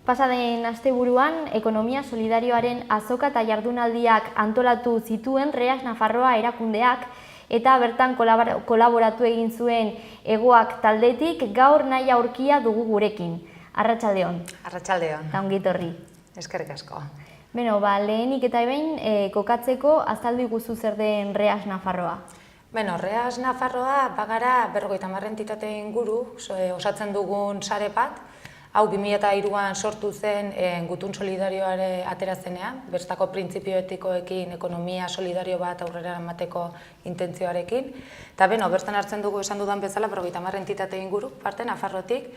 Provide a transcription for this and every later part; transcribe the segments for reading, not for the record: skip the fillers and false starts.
Pasaden asteburuan, ekonomia solidarioaren azoka eta jardunaldiak antolatu zituen Reas Nafarroa erakundeak eta bertan kolaboratu egin zuen Egoak taldetik gaur Naia Urkia dugu gurekin. Arratsaldeon. Arratsaldeon. Eta ongi etorri. Eskerrik asko. Beno, lehenik eta behin kokatzeko azaldu iguzu zer den Reas Nafarroa. Beno, Reas Nafarroa bagara 50 entitate inguru osatzen dugun sare bat. Hau 2003an sortu zen Gutun Solidarioare atera zenean, bertako printzipio etikoekin ekonomia solidario bat aurrera emateko intentzioarekin. Eta beno, bertan hartzen dugu esan dudan bezala 50 entitate inguru parte Nafarrotik.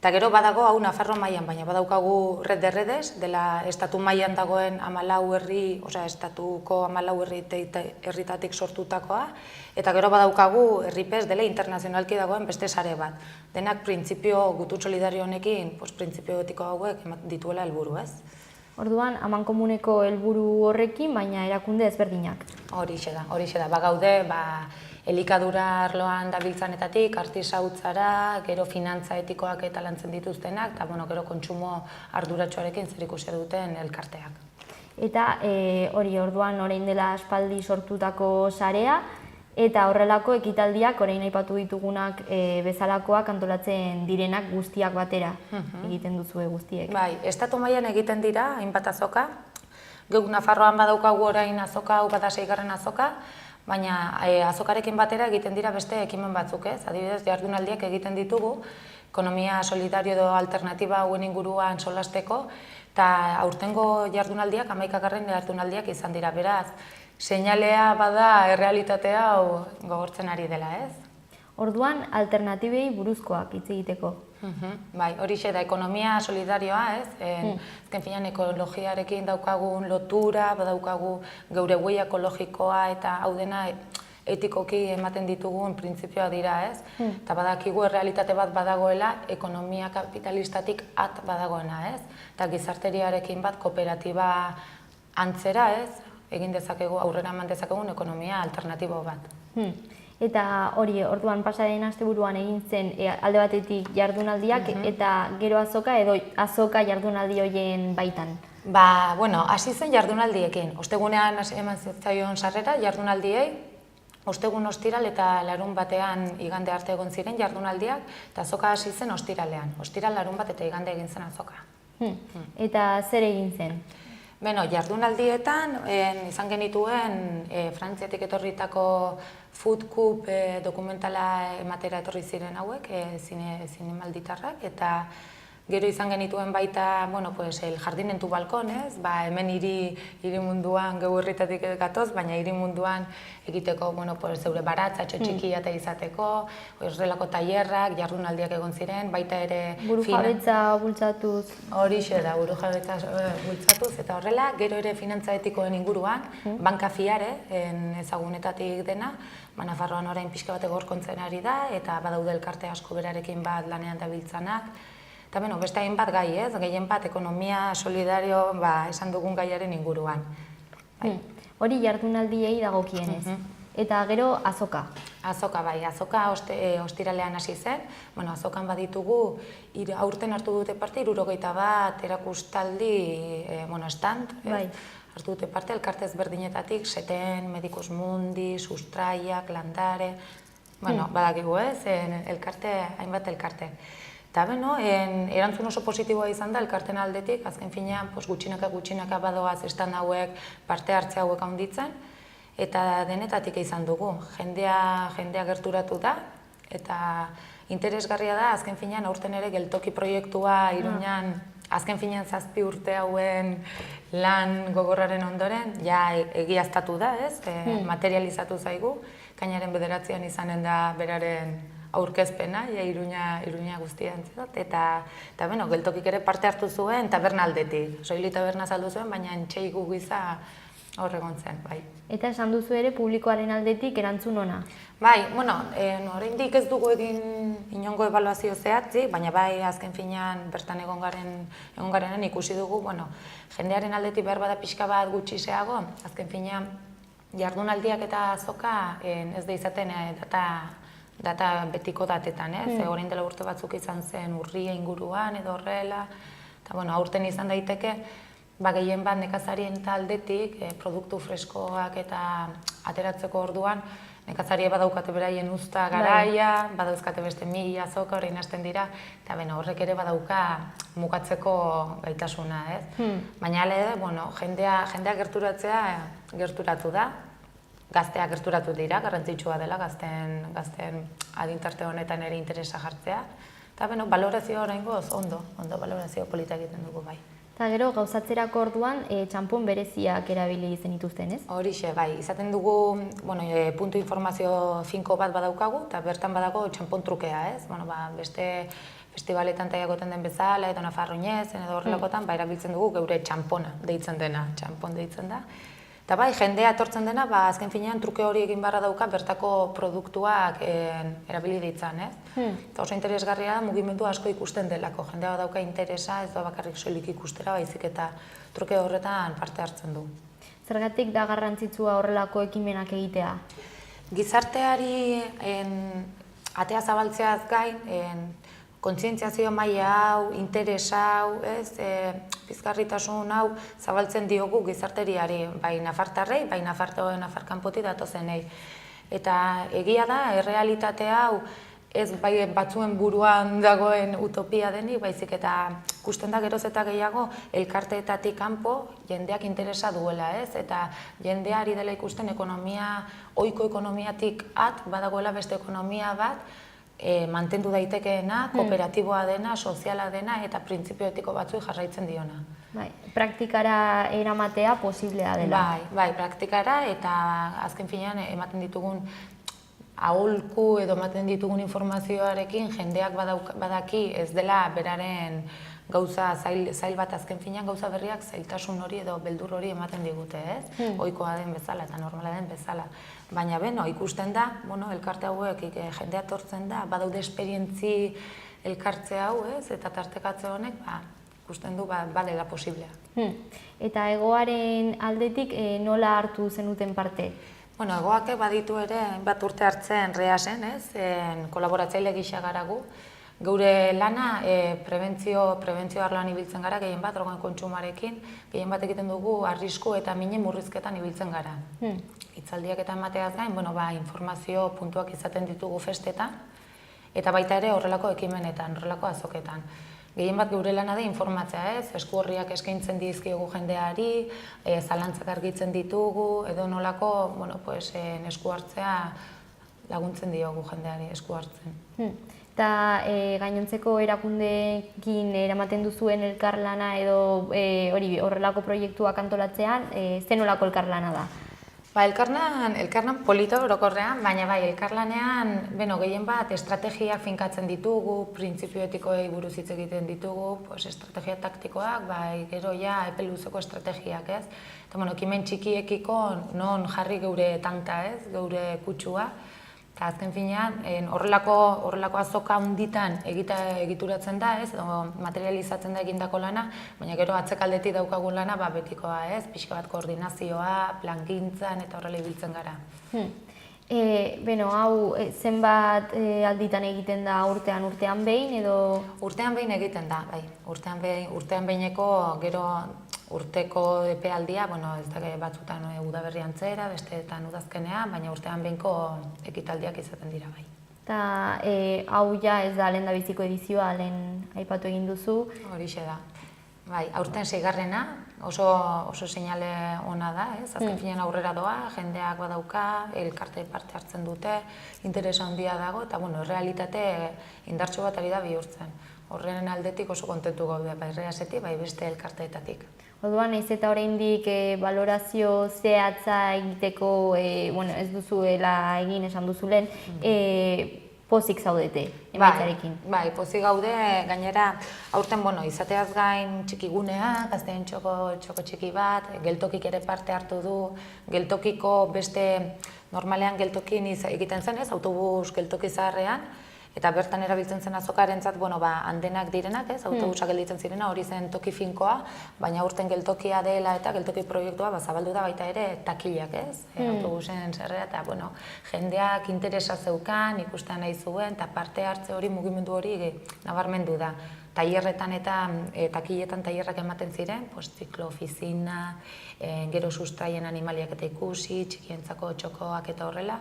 Eta gero badago hau Nafarro mailan, baina badaukagu Red de Redes, dela estatu mailan dagoen 14 herri, estatuko 14 herritatik sortutakoa, eta gero badaukagu Herripes dela internazionalki dagoen beste sare bat. Denak printzipio Gutun Solidario honekin, printzipio etiko hauek dituela helburu, ez? Orduan, amankomuneko helburu horrekin, baina erakunde ezberdinak. Horixe da. Bagaude, elikadura arloan dabiltzanetatik, artisautzara, gero finantza etikoak eta lantzen dituztenak, eta gero kontsumo arduratsuarekin zerikusia duten elkarteak. Eta hori orduan orain dela aspaldi sortutako sarea, eta horrelako ekitaldiak orain aipatu ditugunak bezalakoak antolatzen direnak guztiak batera egiten duzue guztiek. Bai, estatu mailan egiten dira, hainbat azoka. Geuk Nafarroan badaukagu orain azoka, hau bada 6. azoka, baina azokarekin batera egiten dira beste ekimen batzuk, ez? Adibidez, jardunaldiak egiten ditugu, ekonomia solidario edo alternatiba hauen inguruan solasteko, eta aurtengo jardunaldiak, 11. jardunaldiak izan dira, beraz, seinalea bada errealitatea hau gogortzen ari dela, ez? Orduan, alternatibei buruzkoak hitz egiteko. Bai, horixe da, ekonomia solidarioa, ez? Azken finean ekologiarekin daukagun lotura, badaukagu geure huella ekologikoa eta hau dena etikoki ematen ditugun printzipioa dira, ez? Eta badakigu errealitate bat badagoela, ekonomia kapitalistatik at badagoena, ez? Eta gizarteriarekin bat kooperatiba antzera, ez? Egin dezakegu, aurrera eman dezakegun ekonomia alternatibo bat. Eta hori, orduan pasaren asteburuan egin zen alde batetik jardunaldiak eta gero azoka edo azoka jardunaldi horien baitan? Hasi zen jardunaldiekin. Ostegunean eman zitzaion sarrera jardunaldiei, ostegun ostiral eta larun batean igande arte egon ziren jardunaldiak, eta azoka hasi zen ostiralean. Ostiral, larun bat eta igande egin zen azoka. Eta zer egin zen? Jardunaldietan izan genituen Frantziatik etorritako Food Cup dokumentala ematera etorri ziren hauek, zinemalditarrak, eta gero izan genituen baita, el jardín en tu balcón, ez? Hemen hiri munduan geu herritatik gatoz, baina hiri munduan egiteko, zeure baratzatxo txikia eta izateko, horrelako tailerrak, jardunaldiak egon ziren, baita ere... Burujabetza bultzatuz. Horixe da, burujabetza bultzatuz, eta horrela, gero ere finantza etikoen inguruan, Banka Fiare, ezagunetatik dena, Nafarroan orain pixka bat egorkontzen ari da, eta badaude elkarte asko berarekin bat lanean dabiltzanak. Eta beste hainbat gai, ez? Gehien bat ekonomia solidario esan dugun gaiaren inguruan. Hori jardunaldiei dagokienez. Eta gero azoka. Azoka, azoka ostiralean hasi zen. Azokan baditugu, aurten hartu dute parte, 61 erakustaldi stand. Hartu dute parte, elkarte ezberdinetatik, Seten, Medicus Mundi, Sustraiak, Landare... Badakigu, ez? Hainbat elkarte. Eta erantzun oso positiboa izan da elkarten aldetik, azken finean gutxinaka badoaz estan hauek parte hartze hauek handitzen, eta denetatik izan dugu. Jendea gerturatu da, eta interesgarria da, azken finean aurten ere geltoki proiektua Iruñan, azken finean 7 urte hauen lan gogorraren ondoren, egiaztatu da, ez? Materializatu zaigu, kainaren 9an izanen da beraren aurkezpena, Iruña guztia entzat, eta geltokik ere parte hartu zuen tabernaldetik. Soili taberna saldu zuen, baina entxeigu giza hor egon zen, bai. Eta esan duzu ere publikoaren aldetik erantzun ona? Bai, oraindik ez dugu egin inongo ebaluazio zehatzi, baina bai azken finean bertan egon garenen ikusi dugu, jendearen aldetik behar bada pixka bat gutxi zeago, azken finean jardunaldiak eta azoka ez da izaten data betiko datetan, ez? Orain dela urte batzuk izan zen urria inguruan edo horrela, Eta, bueno, aurten izan daiteke, gehien bat nekazarien taldetik, produktu freskoak eta ateratzeko orduan, nekazariek badaukate beraien uzta garaia, badauzkate beste 1000 azoka hori hasten dira, eta horrek ere badauka mugatzeko gaitasuna, ez? Baina ere, jendea gerturatzea gerturatu da, gazteak gerturatu dira, garrantzitsua dela gazteen adintarte honetan ere interesa jartzea, eta balorazio oraingoz ondo balorazio polita egiten dugu bai. Eta gero, gauzatzerako orduan, txanpon bereziak erabili zenituzten, ez? Horixe, bai, izaten dugu, puntu informazio finko bat badaukagu, eta bertan badago txanpon trukea, ez? Beste festivaletan taiagoten den bezala, edo Nafarroinez, edo horrelakotan, erabiltzen dugu geure txanpona deitzen dena, txanpon deitzen da. Eta bai, jendea etortzen dena, azken finean truke hori egin barra dauka bertako produktuak erabili ditzan, ez? Eta oso interesgarria da, mugimendu asko ikusten delako, jendea dauka interesa, ez da bakarrik soilik ikustera, baizik eta truke horretan parte hartzen du. Zergatik da garrantzitsua horrelako ekimenak egitea? Gizarteari atea zabaltzeaz gain, kontzientziazio maila hau, interes hau, pizgarritasun hau zabaltzen diogu gizarteriari, bai nafartarrei, bai nafar kanpotik datozenei. Eta egia da, errealitate hau ez bai batzuen buruan dagoen utopia denik, baizik eta ikusten da geroz eta gehiago elkarteetatik kanpo jendeak interesa duela, ez? Eta jendeari dela ikusten ohiko ekonomiatik badagoela beste ekonomia bat, mantendu daitekeena, kooperatiboa dena, soziala dena eta printzipio etiko batzuk jarraitzen diona. Bai, praktikara eramatea posiblea dela. Bai, praktikara eta azken finean ematen ditugun aholku edo ematen ditugun informazioarekin jendeak badaki ez dela beraren gauza zail bat azken finean gauza berriak zailtasun hori edo beldur hori ematen digute, ez? Ohikoa den bezala eta normala den bezala. Baina ikusten da, elkarte hauek jendea etortzen da, badaude esperientzi elkartze hau, ez? Eta tartekatze honek, ikusten du badela posiblea. Eta egoaren aldetik nola hartu zenuten parte? Egoak baditu ere, bat urte hartzen reasen, ez? Kolaboratzaile gisa garagu. Geure lana prebentzio arloan ibiltzen gara, gehien bat, drogen kontsumarekin, gehien bat egiten dugu arrisku eta minen murrizketan ibiltzen gara. Hitzaldiak eta emateaz gain, informazio puntuak izaten ditugu festetan, eta baita ere horrelako ekimenetan, horrelako azoketan. Gehien bat geure lana da informatzea, ez? Esku horriak eskaintzen dizkigu jendeari, zalantzak argitzen ditugu, edo nolako, esku hartzea laguntzen diogu jendeari esku hartzen. Eta gainontzeko erakundeekin eramaten duzuen elkarlana edo horrelako proiektuak antolatzean, zen nolako elkarlana da? Elkarlan polito orokorrean, baina bai, elkarlanean, gehien bat, estrategiak finkatzen ditugu, printzipio etikoei buruz hitz egiten ditugu, estrategia taktikoak, bai, gero ja, epe luzeko estrategiak, ez? Eta, ekimen txikiekiko non jarri geure tanta, ez? Geure kutsua. Eta azken finean, horrelako azoka hunditan egituratzen da, ez, edo materializatzen da egindako lana, baina gero atzekaldetik daukagun lana betikoa, ez, pixka bat koordinazioa, plangintzan eta horrela ibiltzen gara. Hau zenbat alditan egiten da urtean behin edo? Urtean behin egiten da, bai. Urtean behineko gero urteko epealdia, ez da batzutan udaberri antzera, besteetan udazkenean, baina urtean behinko ekitaldiak izaten dira, bai. Eta hau ja ez da lehendabiziko edizioa, lehen aipatu egin duzu. Horixe da. Bai, aurten 6garrena, oso seinale ona da, ez? Azken finean aurrera doa, jendeak badauka, elkarte parte hartzen dute, interesa handia dago, eta realitate indartsu bat ari da bihurtzen. Horren aldetik oso kontentu gaude, bai reasetik, bai beste elkarteetatik. Orduan, ez eta oraindik balorazio zehatza egiteko, ez duzuela egin esan duzulen, pozik zaudete, emaitzarekin. Bai, pozik gaude, gainera, aurten, izateaz gain txikigunea, gazteen txoko txiki bat, geltokik ere parte hartu du, geltokiko beste, normalean geltokin egiten zen ez, autobus geltoki zaharrean, eta bertan erabiltzen zen azokarentzat, andenak direnak, ez, autobusak gelditzen zirena, hori zen toki finkoa, baina urten geltokia dela eta geltoki proiektua zabaldu da baita ere takilak, ez, autobusen zerrera, eta, jendeak interesa zeukan, ikustean nahi zuen, eta parte hartze hori, mugimendu hori nabarmendu da. tailerretan eta takiletan tailerrak ematen ziren, ziklo ofizina, gero sustraien animaliak eta ikusi, txikientzako txokoak eta horrela.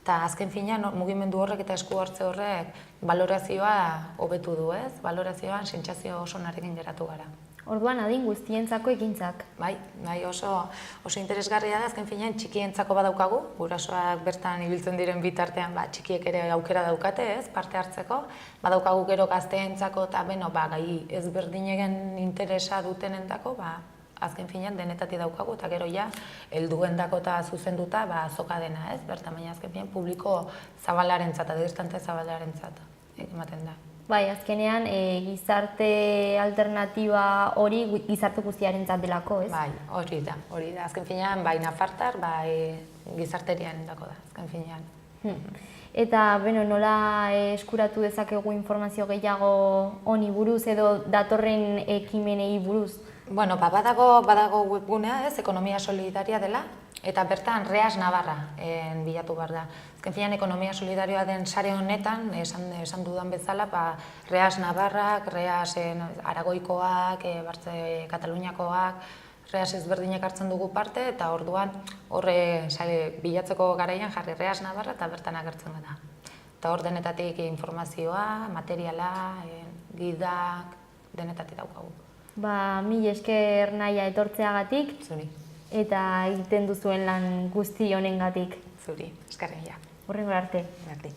Eta azken finean, mugimendu horrek eta esku hartze horrek balorazioa hobetu du, ez? Balorazioan sentsazio oso onarekin geratu gara. Orduan, adin guztientzako ekintzak. Bai, oso interesgarria da, azken finean txikientzako badaukagu, gurasoak bertan ibiltzen diren bitartean txikiek ere aukera daukate, ez, parte hartzeko. Badaukagu gero gazteentzako eta gai ezberdinegen interesa dutenentako, azken finean denetatik daukagu eta gero helduendako eta zuzenduta azoka dena, ez, bertan baina azken finean publiko zabalarentzat, distante zabalarentzat ematen da. Bai, azkenean gizarte alternatiba hori gizarte guztiarentzat delako, ez? Bai, hori da. Azken finean, nafartar, gizarterian dako da, azken finean. Eta, nola eskuratu dezakegu informazio gehiago honi buruz edo datorren ekimenei buruz? Badago webgunea, ez, ekonomia solidaria dela, eta bertan Reas Navarra bilatu behar da. Azken finean, ekonomia solidarioa den sare honetan, esan dudan bezala, Reas Navarrak, Reas Aragoikoak, Kataluniakoak, Reas ezberdinek hartzen dugu parte, eta orduan horre bilatzeko garaian jarri Reas Navarra eta bertan agertzen gara. Eta hor denetatik informazioa, materiala, gidak, denetatik daukagu. Mil esker Naia etortzeagatik. Zuri. Eta egiten duzuen lan guzti honengatik. Zuri, eskerrik. Hurrengo arte. Arte.